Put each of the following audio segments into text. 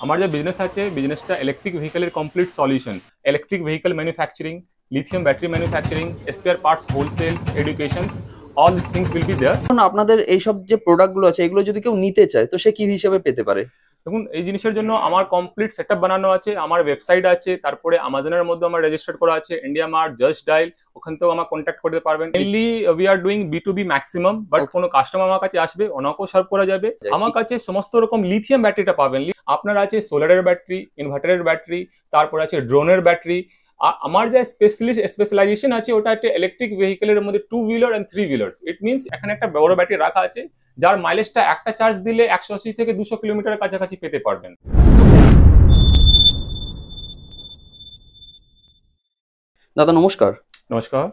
আমার যে বিজনেস আছে, বিজনেসটা ইলেকট্রিক ভেহিকলের complete solution, electric vehicle manufacturing, lithium battery manufacturing, spare parts wholesales, education, all these things will be there. এখন আপনাদের এইসব যে প্রোডাক্টগুলো আছে এগুলো যদি কেউ নিতে চায় তো সে কি হিসেবে পেতে পারে? দেখুন, এই জিনিসের জন্য আমার কমপ্লিট সেটআপ বানানো আছে, আমার ওয়েবসাইট আছে, তারপরে আমাজনের মধ্যে আমার রেজিস্টার করা আছে, ইন্ডিয়া মার্ট, জাস্ট ডায়াল, ওখান থেকেও আমার কন্ট্যাক্ট করতে পারবেন। Mainly we are doing B2B maximum, but কোনো কাস্টমার আমার কাছে আসবে ওনাকেও সার্ভ করা যাবে। আমার কাছে সমস্ত রকম লিথিয়াম ব্যাটারিটা পাবেন। আপনার আছে সোলারের ব্যাটারি, ইনভার্টারের ব্যাটারি, তারপর আছে ড্রোনের ব্যাটারি। আমার যে স্পেশালাইজেশন আছে ওটা একটা ইলেকট্রিক ভেহিকলের মধ্যে 2 wheeler and 3 wheelers. It means এখানে একটা বড় ব্যাটারি রাখা আছে যার মাইলেজটা একটা চার্জ দিলে 180 থেকে 200 কিলোমিটারের কাছাকাছি পেতে পারবেন। দাদা নমস্কার। নমস্কার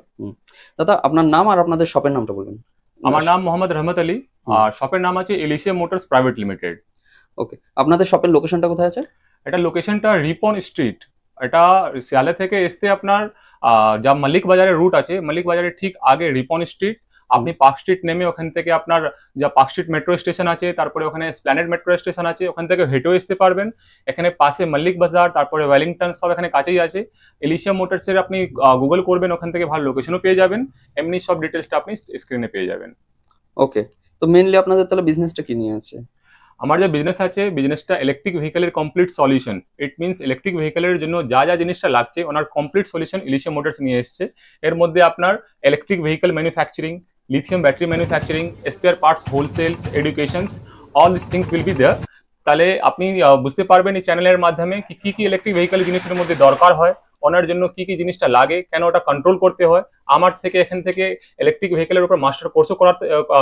দাদা, আপনার নাম আর আপনাদের শপের নামটা বলবেন। আমার নাম মোহাম্মদ রহমত আলী আর শপের নাম আছে এলিসিয়া মোটরস প্রাইভেট লিমিটেড। ওকে, আপনাদের শপের লোকেশনটা কোথায় আছে? এটা লোকেশনটা রিপন স্ট্রিট। এটা শিয়ালদা থেকে আসতে আপনার যা মালিক বাজারের রুট আছে, মালিক বাজারের ঠিক আগে রিপন স্ট্রিট। আপনি পার্ক স্ট্রিট নেমে ওখান থেকে আপনার যা পার্ক স্ট্রিট মেট্রো স্টেশন আছে, তারপরে ওখানে স্প্ল্যানেড মেট্রো স্টেশন আছে, ওখান থেকে হেঁটেও আসতে পারবেন। এখানে পাশে মল্লিক বাজার, তারপরে ওয়েলিংটন সব এখানে কাছেই আছে। এলিসিয়া মোটরসের আপনি গুগল করবেন, ওখান থেকে ভালো লোকেশনও পেয়ে যাবেন। এমনি সব ডিটেলসটা আপনি স্ক্রিনে পেয়ে যাবেন। ওকে, তো মেইনলি আপনাদের তাহলে বিজনেসটা কি নিয়ে আছে? আমার যে বিজনেস আছে, বিজনেসটা ইলেকট্রিক ভেহিকলের complete solution. It means electric ভেহিকলের জন্য যা যা জিনিসটা লাগছে ওনার কমপ্লিট সলিউশন এলিসিয়া মোটরস নিয়ে এসছে। এর মধ্যে আপনার electric vehicle manufacturing, lithium battery manufacturing, spare parts wholesales, education, all this things will be there. তাহলে আপনি বুঝতে পারবেন এই চ্যানেলের মাধ্যমে কি কি ইলেকট্রিক ভেহিকল জিনিসের মধ্যে দরকার হয়, ওনার জন্য কি কি জিনিসটা লাগে, কেন ওটা কন্ট্রোল করতে হয়। আমার থেকে এখান থেকে ইলেকট্রিক ভেহিকলের উপর মাস্টার কোর্সও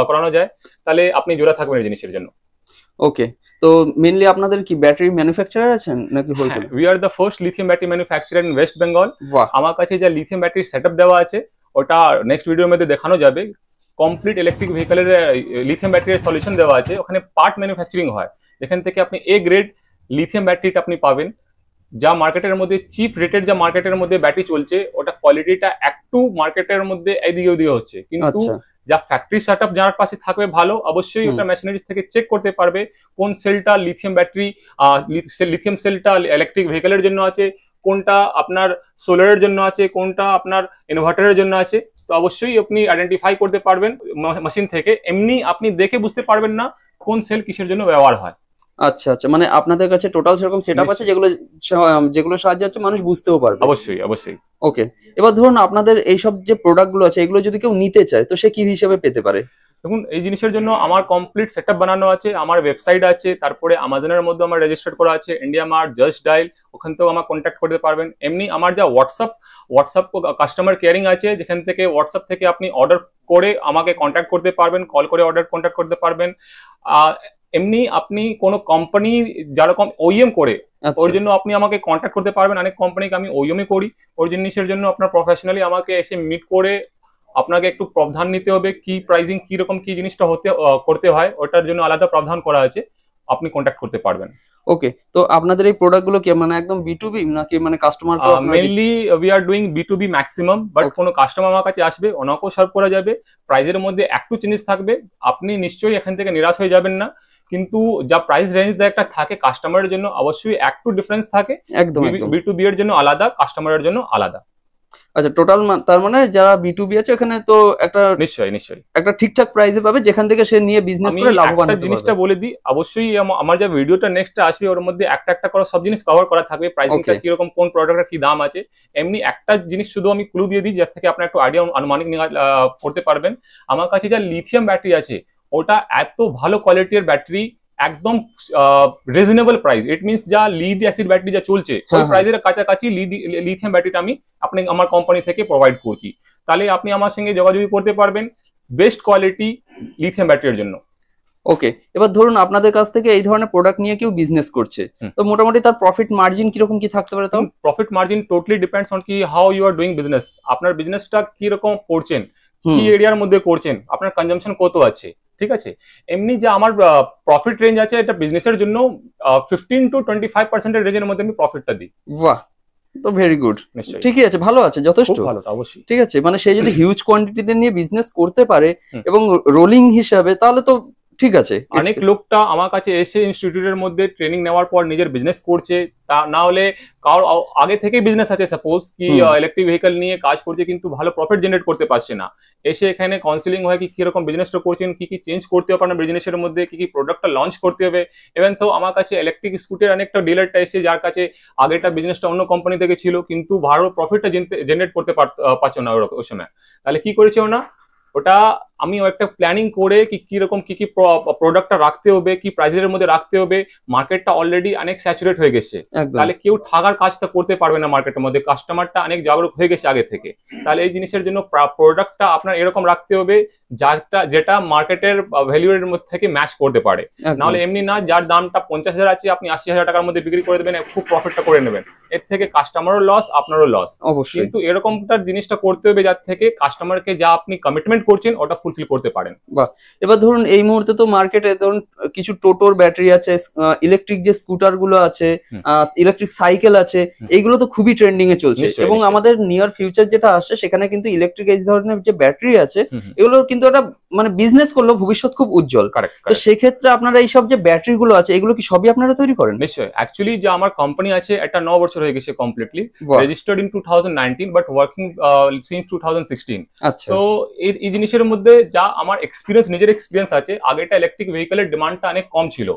করানো যায়। তাহলে আপনি জোড়া থাকবেন এই জিনিসের জন্য। ওকে, তো মেইনলি আপনাদের কি ব্যাটারি ম্যানুফ্যাকচারার আছেন নাকি wholesale? We are the first lithium battery manufacturer in West Bengal. আমার কাছে যা লিথিয়াম ব্যাটারি সেটআপ দেওয়া আছে ওটা নেক্সট ভিডিওর মধ্যে দেখানো যাবে। কমপ্লিট ইলেকট্রিক ভেহিকলের লিথিয়াম ব্যাটারির সলিউশন দেওয়া আছে, ওখানে পার্ট ম্যানুফ্যাকচারিং হয়, যেখান থেকে আপনি এ গ্রেড লিথিয়াম ব্যাটারিটা আপনি পাবেন। যা মার্কেটের মধ্যে চিপ রেটের যা মার্কেটের মধ্যে ব্যাটারি চলছে, ওটা কোয়ালিটিটা একটু মার্কেটের মধ্যে এদিকে ওদিকে হচ্ছে, কিন্তু যা ফ্যাক্টরি সেটআপ যার পাশে থাকবে ভালো, অবশ্যই ওটা মেশিনারিজ থেকে চেক করতে পারবে কোন সেলটা লিথিয়াম ব্যাটারি, লিথিয়াম সেলটা ইলেকট্রিক ভেহিকলের জন্য আছে, কোনটা আপনার সোলারের জন্য আছে, কোনটা আপনার ইনভার্টারের জন্য আছে। তো অবশ্যই আপনি আইডেন্টিফাই করতে পারবেন মেশিন থেকে। এমনি আপনি দেখে বুঝতে পারবেন না কোন সেল কিসের জন্য ব্যবহার হয়। আচ্ছা আচ্ছা, মানে আপনাদের কাছে টোটাল সেরকম সেটআপ আছে যেগুলো সাহায্য হচ্ছে মানুষ বুঝতেও পারবে। অবশ্যই অবশ্যই। ওকে, এবার ধরুন আপনাদের এইসব যে প্রোডাক্টগুলো আছে এগুলো যদি কেউ নিতে চায় তো সে কি হিসেবে পেতে পারে? দেখুন, এই জিনিসের জন্য আমার কমপ্লিট সেটআপ বানানো আছে, আমার ওয়েবসাইট আছে, তারপরে আমাজনের মধ্যে আমার রেজিস্টার করা আছে, ইন্ডিয়া মার্ট, জাস্ট ডায়াল, ওখান থেকেও আমার কন্ট্যাক্ট করতে পারবেন। এমনি আমার যা হোয়াটসঅ্যাপ কাস্টমার কেয়ারিং আছে, যেখান থেকে হোয়াটসঅ্যাপ থেকে আপনি অর্ডার করে আমাকে কন্ট্যাক্ট করতে পারবেন, কল করে কন্ট্যাক্ট করতে পারবেন। এমনি আপনি কোনো কোম্পানি যেরকম ওইএম করে ওর জন্য আপনি আমাকে কন্ট্যাক্ট করতে পারবেন। অনেক কোম্পানিকে আমি ওইএমই করি, ওর জিনিসের জন্য আপনার প্রফেশনালি আমাকে এসে মিট করে আপনাকে একটু প্রাবধান নিতে হবে, কি প্রাইসিং কি রকম কি জিনিসটা করতে হয়, ওটার জন্য আলাদা প্রাবধান করা আছে, আপনি কন্ট্যাক্ট করতে পারবেন। ওকে, তো আপনাদের এই প্রোডাক্টগুলো কি মানে একদম B2B নাকি মানে customer? Mainly we are doing B2B maximum, but কোনো কাস্টমার আমার কাছে আসবে ওনাকেও সার্ভ করা যাবে। প্রাইসের মধ্যে একটু চেঞ্জ থাকবে, আপনি নিশ্চয়ই এখান থেকে নিরাশ হয়ে যাবেন না। কিন্তু যা প্রাইস রেঞ্জ একটা থাকে কাস্টমারের জন্য অবশ্যই একটু ডিফারেন্স থাকে। একদম B2B এর জন্য আলাদা, কাস্টমারের জন্য আলাদা। আচ্ছা, টোটাল তার মানে যারা B2B আছে এখানে তো একটা নিশ্চয়ই একটা ঠিকঠাক প্রাইসে পাবে যেখান থেকে সে নিয়ে বিজনেস করে লাভবান হবে। জিনিসটা বলে দিই, অবশ্যই আমার যে ভিডিওটা নেক্সট আসবে ওর মধ্যে একটা একটা করে সব জিনিস কভার করা থাকবে, প্রাইসিংটা কি রকম, কোন প্রোডাক্টের কি দাম আছে। এমনি একটা জিনিস শুধু আমি ক্লু দিয়ে দিই যার থেকে আপনার একটু আইডিয়া আনুমানিক করতে পারবেন। আমার কাছে যা লিথিয়াম ব্যাটারি আছে ওটা এত ভালো কোয়ালিটির ব্যাটারি, একদম রিজনেবল প্রাইস। ইট মিনস যা লিড অ্যাসিড ব্যাটারি যা চলছে ওই প্রাইসের কাছাকাছি লিথিয়াম ব্যাটারিটা আমি আমার কোম্পানি থেকে প্রোভাইড করছি। তাহলে আপনি আমার সঙ্গে যোগাযোগ করতে পারবেন বেস্ট কোয়ালিটি লিথিয়াম ব্যাটারির জন্য। ওকে, এবার ধরুন আপনাদের কাছ থেকে এই ধরনের প্রোডাক্ট নিয়ে কেউ বিজনেস করছে, তো মোটামুটি তার প্রফিট মার্জিন কিরকম কি থাকতে পারে? তাও profit margin totally depends on কি how you are doing business. আপনার বিজনেসটা কি রকম করছেন, কি এরিয়ার মধ্যে করছেন, আপনার কনজাম্পশন কত আছে, ঠিক আছে। এমনি যে আমার প্রফিট রেঞ্জ আছে এটা বিজনেসের জন্য 15 to 25% রেঞ্জের মধ্যে আমি প্রফিটটা দিই। বাহ, তো ভেরি গুড। ঠিকই আছে, ভালো আছে, যথেষ্ট ভালো, অবশ্যই। ঠিক আছে, মানে সে যদি হিউজ কোয়ান্টিটিতে নিয়ে বিজনেস করতে পারে এবং রোলিং হিসাবে তাহলে তো ঠিক আছে, অনেক লোকটা আমার কাছে এসে ইনস্টিটিউটের মধ্যে ট্রেনিং নেওয়ার পর নিজের বিজনেস করছে, তা না হলে কারোর আগে থেকে বিজনেস আছে, সাপোজ কি ইলেকট্রিক ভেহিকল নিয়ে কাজ করছে কিন্তু ভালো প্রফিট জেনারেট করতে পারছে না, এসে এখানে কাউন্সিলিং হয় কি কিরকম বিজনেসটা করছেন, কি কি চেঞ্জ করতে হবে আপনার বিজনেসের মধ্যে, কি কি প্রোডাক্টটা লঞ্চ করতে হবে। ইভেন তো আমার কাছে ইলেকট্রিক স্কুটির অনেকটা ডিলারটা এসে যার কাছে আগেটা বিজনেসটা অন্য কোম্পানি থেকে ছিল কিন্তু ভালো প্রফিটটা জেনারেট করতে পারছো না ওই সময়, তাহলে কি করেছে না ওটা আমি একটা প্ল্যানিং করে কি কিরকম কি কি প্রোডাক্টটা রাখতে হবে, কি প্রাইসের মধ্যে রাখতে হবে, মার্কেটটা অলরেডি অনেক স্যাচুরেট হয়ে গেছে, তাহলে কেউ ঠগার কাজটা করতে পারবে না মার্কেটের মধ্যে, কাস্টমারটা অনেক জাগরুক হয়ে গেছে আগে থেকে। তাহলে এই জিনিসের জন্য প্রোডাক্টটা আপনার এরকম রাখতে হবে যেটা মার্কেটের ভ্যালুয়ের মধ্যে থেকে ম্যাচ করতে পারে, নাহলে এমনি না যার দামটা 50,000 আছে আপনি 80,000 টাকার মধ্যে বিক্রি করে দেবেন, খুব প্রফিটটা করে নেবেন, এর থেকে কাস্টমারও লস আপনারও লস। অবশ্যই, কিন্তু এরকমটা জিনিসটা করতে হবে যার থেকে কাস্টমারকে যা আপনি কমিটমেন্ট করছেন ওটা ফুলফিল করতে পারেন। বাহ, এবার ধরুন এই মুহূর্তে তো মার্কেটে ধরুন কিছু টোটোর ব্যাটারি আছে, ইলেকট্রিক যে স্কুটার গুলো আছে, ইলেকট্রিক সাইকেল আছে, এইগুলো তো খুবই ট্রেন্ডিং এ চলছে, এবং আমাদের নিয়ার ফিউচার যেটা আসছে সেখানে কিন্তু ইলেকট্রিক এই ধরনের যে ব্যাটারি আছে এগুলো কিন্তু একটা মানে বিজনেস করলেও ভবিষ্যৎ খুব উজ্জ্বল। তো সেক্ষেত্রে আপনারা এইসব যে ব্যাটারি গুলো আছে এগুলো কি সবই আপনারা তৈরি করেন? নিশ্চয়ই, অ্যাকচুয়ালি যে আমার কোম্পানি আছে এটা 9 বছর হয়ে গেছে completely, registered in 2019 but working since 2016। আচ্ছা, তো এই জিনিসের মধ্যে যা আমার এক্সপিরিয়েন্স, নিজের এক্সপিরিয়েন্স আছে, আগেটা ইলেকট্রিক ভেহিকলের ডিমান্ডটা অনেক কম ছিল,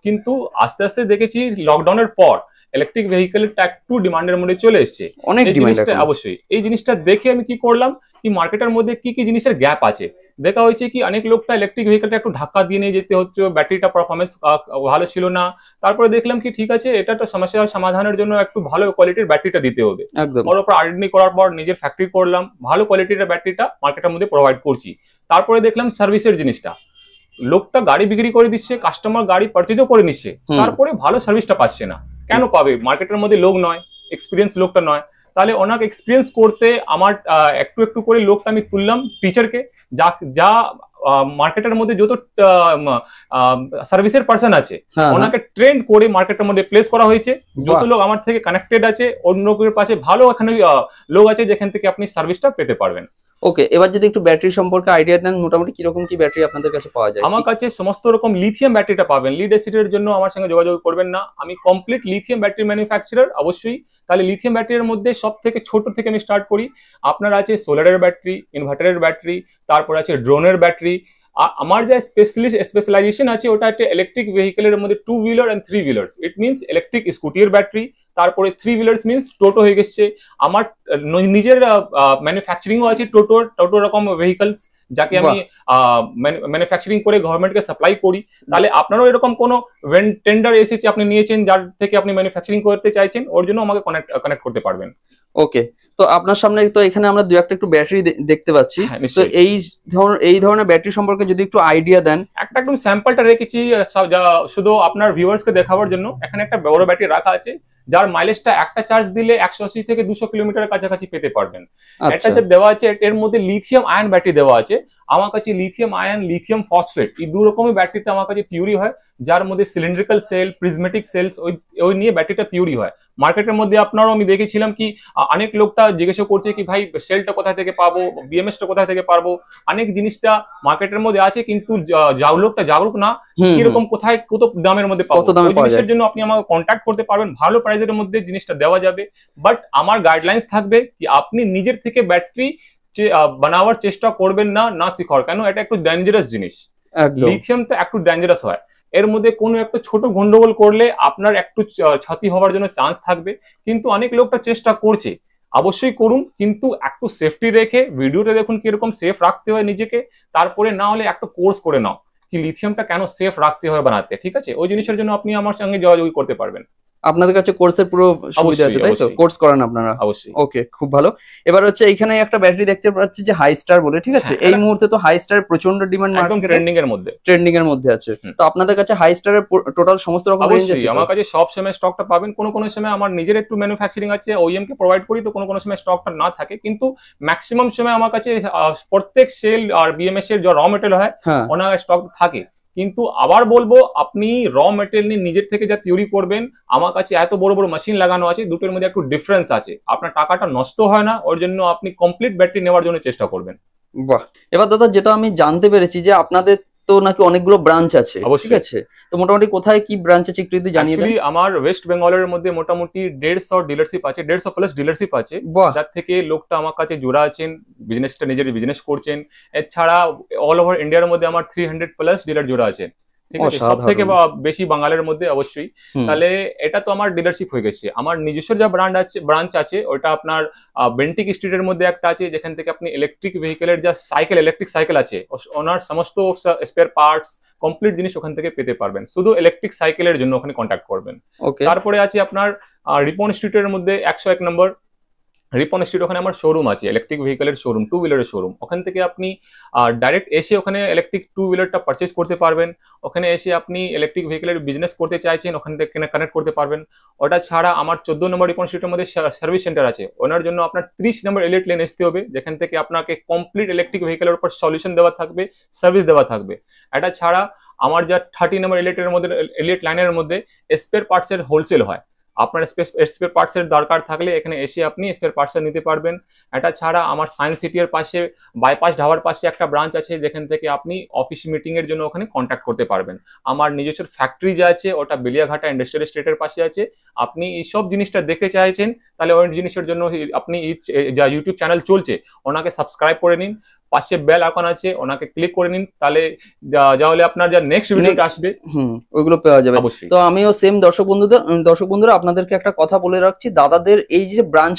কিন্তু আস্তে আস্তে দেখেছি লকডাউনের পর ইলেকট্রিক ভেহিকলটা একটু ডিমান্ডের মধ্যে চলে এসেছে, অনেক ডিমান্ড। অবশ্যই এই জিনিসটা দেখে আমি কি করলাম কি মার্কেটের মধ্যে কি কি জিনিসের গ্যাপ আছে দেখা হয়েছে, কি অনেক লোকটা ইলেকট্রিক ভেহিকলটা একটু ধাক্কা দিয়ে নিয়ে যেতে হচ্ছে, ব্যাটারিটা পারফরমেন্স ভালো ছিল না, তারপরে দেখলাম কি ঠিক আছে এটা তো সমস্যার সমাধানের জন্য একটু ভালো কোয়ালিটির ব্যাটারিটা দিতে হবে, ওর উপর আরএনডি করার পর নিজের ফ্যাক্টরি করলাম, ভালো কোয়ালিটির ব্যাটারিটা মার্কেটের মধ্যে প্রোভাইড করছি। তারপরে দেখলাম সার্ভিসের জিনিসটা, লোকটা গাড়ি বিক্রি করে দিচ্ছে, কাস্টমার গাড়ি পারচেজও করে নিচ্ছে, তারপরে ভালো সার্ভিসটা পাচ্ছে না, কেন পাবে? মার্কেটের মধ্যে লোক নয়, এক্সপিরিয়েন্স লোকটা নয়, তাহলে ওনাকে এক্সপিরিয়েন্স করতে আমার একটু একটু করে লোকটা আমি তুললাম টিচারকে, যা মার্কেটের মধ্যে যত সার্ভিসের পার্সন আছে ওনাকে ট্রেন করে মার্কেটের মধ্যে প্লেস করা হয়েছে, যত লোক আমার থেকে কানেক্টেড আছে অন্য লোকের পাশে ভালো এখানে লোক আছে যেখান থেকে আপনি সার্ভিসটা পেতে পারবেন। ওকে, এবার যদি একটু ব্যাটারি সম্পর্কে আইডিয়া দেন, মোটামুটি কিরকম কি ব্যাটারি আপনাদের কাছে পাওয়া যায়? আমার কাছে সমস্ত রকম লিথিয়াম ব্যাটারিটা পাবেন, লিড অ্যাসিডের জন্য আমার সঙ্গে যোগাযোগ করবেন না, আমি কমপ্লিট লিথিয়াম ব্যাটারি ম্যানুফ্যাকচারার। অবশ্যই তাহলে লিথিয়াম ব্যাটারির মধ্যে সব থেকে ছোট থেকে আমি স্টার্ট করি, আপনার আছে সোলারের ব্যাটারি, ইনভার্টারের ব্যাটারি, তারপর আছে ড্রোনের ব্যাটারি, আমার যা স্পেশালাইজেশন আছে ওটা একটা ইলেকট্রিক ভেহিকলের মধ্যে 2 wheeler and 3 wheelers, it means electric স্কুটির ব্যাটারি, তারপরে 3 হুইলার্স মিনস টোটো হয়ে গেছে, আমার নিজের ম্যানুফ্যাকচারিংও আছে টোটো রকম ভেহিকলস যাকে আমি ম্যানুফ্যাকচারিং করে গভর্নমেন্টকে সাপ্লাই করি। তাহলে আপনারও এরকম কোনো টেন্ডার এসেছে আপনি নিয়েছেন যার থেকে আপনি ম্যানুফ্যাকচারিং করতে চাইছেন, ওর জন্য আমাকে কানেক্ট করতে পারবেন। ওকে, তো আপনার সামনে তো এখানে আমরা দু একটা একটু ব্যাটারি দেখতে পাচ্ছি, তো এই ধরনের ব্যাটারি সম্পর্কে যদি একটু আইডিয়া দেন। একটা একদম স্যাম্পলটা রেখেছি শুধু আপনার ভিউয়ার্স কে দেখাবার জন্য, এখানে একটা বড় ব্যাটারি রাখা আছে যার মাইলেজটা একটা চার্জ দিলে 180 থেকে 200 কিলোমিটারের কাছাকাছি পেতে পারবেন। এটা যে দেওয়া আছে এর মধ্যে লিথিয়াম আয়ন ব্যাটারি দেওয়া আছে, আমার কাছে লিথিয়াম আয়ন, লিথিয়াম ফসফেট এই দু রকমের ব্যাটারিতে আমার কাছে থিওরি হয়, যার মধ্যে সিলিন্ড্রিক্যাল সেল, প্রিজমেটিক সেলস ওই নিয়ে ব্যাটারিটা থিওরি হয়। মার্কেটের মধ্যে আপনারও আমি দেখেছিলাম কি অনেক লোকটা জিজ্ঞাসা করছে কি ভাই সেলটা কোথা থেকে পাবো, বিএমএসটা কোথা থেকে পারবো, অনেক জিনিসটা মার্কেটের মধ্যে আছে কিন্তু লোকটা জাগরুক না কিরকম কোথায় কত দামের মধ্যে পাবো, ওই জিনিসের জন্য আপনি আমাকে কন্ট্যাক্ট করতে পারবেন, ভালো প্রাইসের মধ্যে জিনিসটা দেওয়া যাবে। বাট আমার গাইডলাইন্স থাকবে কি আপনি নিজের থেকে ব্যাটারি বানাবার চেষ্টা করবেন না শিখার, কেন এটা একটু ডেঞ্জারাস জিনিস, লিথিয়ামটা একটু ডেঞ্জারাস হয়, এর মধ্যে কোনো একটা ছোট গন্ডগোল করলে আপনার একটু ক্ষতি হওয়ার জন্য চান্স থাকবে, কিন্তু অনেক লোকটা চেষ্টা করছে, অবশ্যই করুন কিন্তু একটু সেফটি রেখে, ভিডিওতে দেখুন কিরকম সেফ রাখতে হয় নিজেকে, তারপরে না হলে একটা কোর্স করে নাও কি লিথিয়ামটা কেন সেফ রাখতে হয় বানাতে, ঠিক আছে? ওই জিনিসের জন্য আপনি আমার সঙ্গে যোগাযোগ করতে পারবেন। আপনাদের কাছে কোর্সের পুরো সুবিধা আছে তাই তো? কোর্স করান আপনারা? অবশ্যই। ওকে, খুব ভালো। এবার হচ্ছে এখানে একটা ব্যাটারি দেখতে পাচ্ছি যে হাই স্টার বলে, ঠিক আছে? এই মুহূর্তে তো হাই স্টার প্রচন্ড ডিমান্ড, একদম ট্রেন্ডিং এর মধ্যে আছে। তো আপনাদের কাছে হাই স্টারের টোটাল সমস্ত রকম রেঞ্জ আছে? আমার কাছে সব সময় স্টকটা পাবেন, কোন সময় আমার নিজের একটু ম্যানুফ্যাকচারিং আছে, ওইএম কে প্রোভাইড করি, তো কোন সময় স্টকটা না থাকে, কিন্তু ম্যাক্সিমাম সময় আমার কাছে প্রত্যেক সেল আর বিএমএস এর যে র মেটেরিয়াল হয় ওনার স্টক থাকে। কিন্তু আবার বলবো আপনি র মেটেরিয়াল নিয়ে নিজের থেকে যা থিওরি করবেন, আমার কাছে এত বড় বড় মেশিন লাগানো আছে, দুটোর মধ্যে একটু ডিফারেন্স আছে, আপনার টাকাটা নষ্ট হয় না, ওর জন্য আপনি কমপ্লিট ব্যাটারি নেওয়ার জন্য চেষ্টা করবেন। বাহ, এবার দাদা যেটা আমি জানতে পেরেছি যে আপনাদের তো নাকি অনেকগুলো ব্রাঞ্চ আছে, ঠিক আছে? তো মোটামুটি কোথায় কি ব্রাঞ্চ আছে একটু যদি জানিয়ে দেন। আমার ওয়েস্ট বেঙ্গলের মধ্যে মোটামুটি 150 ডিলারশিপ আছে, 150 প্লাস ডিলারশিপ আছে, যার থেকে লোকটা আমার কাছে জোড়া আছেন, বিজনেসটা নিজের বিজনেস করছেন। এছাড়া অল ওভার ইন্ডিয়ার মধ্যে আমার 300 প্লাস ডিলার জোড়া আছে, ঠিক আছে? সব থেকে বেশি বাঙালির মধ্যে অবশ্যই। তাহলে এটা তো আমার ডিলারশিপ হয়ে গেছে। আমার নিজস্ব যা ব্রাঞ্চ আছে ওটা আপনার বেন্টিক স্ট্রিটের মধ্যে একটা আছে, যেখান থেকে আপনি ইলেকট্রিক ভেহিকেলের যা ইলেকট্রিক সাইকেল আছে ওনার সমস্ত স্পেয়ার পার্টস কমপ্লিট জিনিস ওখান থেকে পেতে পারবেন। শুধু ইলেকট্রিক সাইকেলের জন্য ওখানে কন্ট্যাক্ট করবেন। তারপরে আছে আপনার রিপন স্ট্রিটের মধ্যে 101 নম্বর রিপন স্ট্রিট, ওখানে আমার শোরুম আছে, ইলেকট্রিক ভেহিকেলের শোরুম, টু হুইলারের শোরুম। ওখান থেকে আপনি ডাইরেক্ট এসে ওখানে ইলেকট্রিক টু হুইলারটা পারচেজ করতে পারবেন। ওখানে এসে আপনি ইলেকট্রিক ভেহিকেলের বিজনেস করতে চাইছেন, ওখান থেকে কানেক্ট করতে পারবেন। ওটা ছাড়া আমার 14 নম্বর রিপন স্ট্রিটের মধ্যে সার্ভিস সেন্টার আছে, ওনার জন্য আপনার 30 নম্বর এলিট লেন আসতে হবে, যেখান থেকে আপনাকে কমপ্লিট ইলেকট্রিক ভেহিকেলের উপর সলিউশন দেওয়া থাকবে, সার্ভিস দেওয়া থাকবে। এটা ছাড়া আমার যা 30 নম্বর এলিট লাইনের মধ্যে স্পেয়ার পার্টসের হোলসেল হয়। আপনার স্পেয়ার পার্টসের দরকার থাকলে এখানে এসে আপনি স্পেয়ার পার্টস নিতে পারবেন। এটা ছাড়া আমার সায়েন্স সিটির পাশে বাইপাস ঢাবার পাশে একটা ব্রাঞ্চ আছে, যেখান থেকে আপনি অফিস মিটিং এর জন্য ওখানে কন্ট্যাক্ট করতে পারবেন। আমার নিজস্ব ফ্যাক্টরি যা আছে ওটা বেলিয়াঘাটা ইন্ডাস্ট্রিয়াল এস্টেটের পাশে আছে। আপনি এই সব জিনিসটা দেখতে চাইছেন, তাহলে ওই জিনিসের জন্য আপনি যা ইউটিউব চ্যানেল চলছে ওনাকে সাবস্ক্রাইব করে নিন, পাশে বেল আইকন আছে ওনাকে ক্লিক করে নিন, তাহলে যা হলে আপনার যা নেক্সট ভিডিওটা আসবে ওইগুলো পাওয়া যাবে। তো আমিও সেম দর্শক বন্ধুরা আপনাদেরকে একটা কথা বলে রাখছি, দাদাদের এই যে ব্রাঞ্চ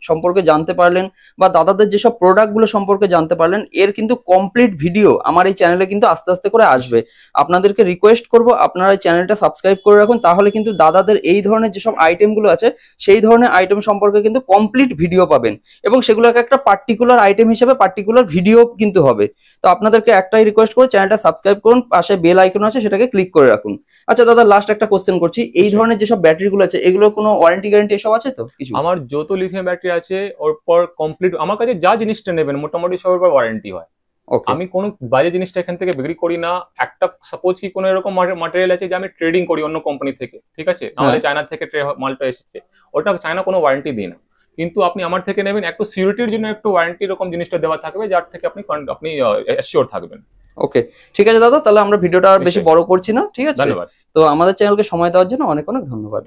সম্পর্কে জানতে পারলেন বা দাদাদের যেসব প্রোডাক্ট গুলো সম্পর্কে জানতে পারলেন, এর কিন্তু কমপ্লিট ভিডিও আমার এই চ্যানেলে কিন্তু আস্তে আস্তে করে আসবে। আপনাদেরকে রিকোয়েস্ট করব আপনারা এই চ্যানেলটা সাবস্ক্রাইব করে রাখুন, তাহলে কিন্তু দাদাদের এই ধরনের যেসব আইটেম গুলো আছে সেই ধরনের আইটেম সম্পর্কে কিন্তু কমপ্লিট ভিডিও পাবেন, এবং সেগুলোকে একটা পার্টিকুলার আইটেম হিসেবে পার্টিকুলার ভিডিও কিন্তু হবে। তো আপনাদেরকে একটাই রিকোয়েস্ট করে চ্যানেলটা সাবস্ক্রাইব করুন, পাশে বেল আইকন আছে সেটাকে ক্লিক করে রাখুন। আচ্ছা দাদা, লাস্ট একটা কোশ্চেন করছি, এই ধরনের যেসব ব্যাটারি গুলো আছে এগুলো কোনো ওয়ারেন্টি গ্যারান্টি এসব আছে তো কিছু? আমার যত লিথিয়াম ব্যাটারি আছে ওর পর কমপ্লিট আমার কাছে যা জিনিসটা নেবেন মোটামুটি সবার পর ওয়ারেন্টি হয়। আমি কোনো বাজে জিনিসটা এখান থেকে বিক্রি করি না। একটা সাপোজ কি কোনো এরকম ম্যাটেরিয়াল আছে যে আমি ট্রেডিং করি অন্য কোম্পানি থেকে, ঠিক আছে, আমাদের চায়না থেকে মালটা এসেছে, ওটা চায়না কোনো ওয়ারেন্টি দিই না। কিন্তু আপনি আমার থেকে নেবেন, একটু সিকিউরিটির জন্য একটু ওয়ারেন্টি এরকম জিনিসটা দেওয়া থাকবে, যার থেকে আপনি অ্যাসিওর থাকবেন। ওকে, ঠিক আছে দাদা, তাহলে আমরা ভিডিওটা আর বেশি বড় করছি না, ঠিক আছে? ধন্যবাদ। তো আমাদের চ্যানেলকে সময় দেওয়ার জন্য অনেক অনেক ধন্যবাদ।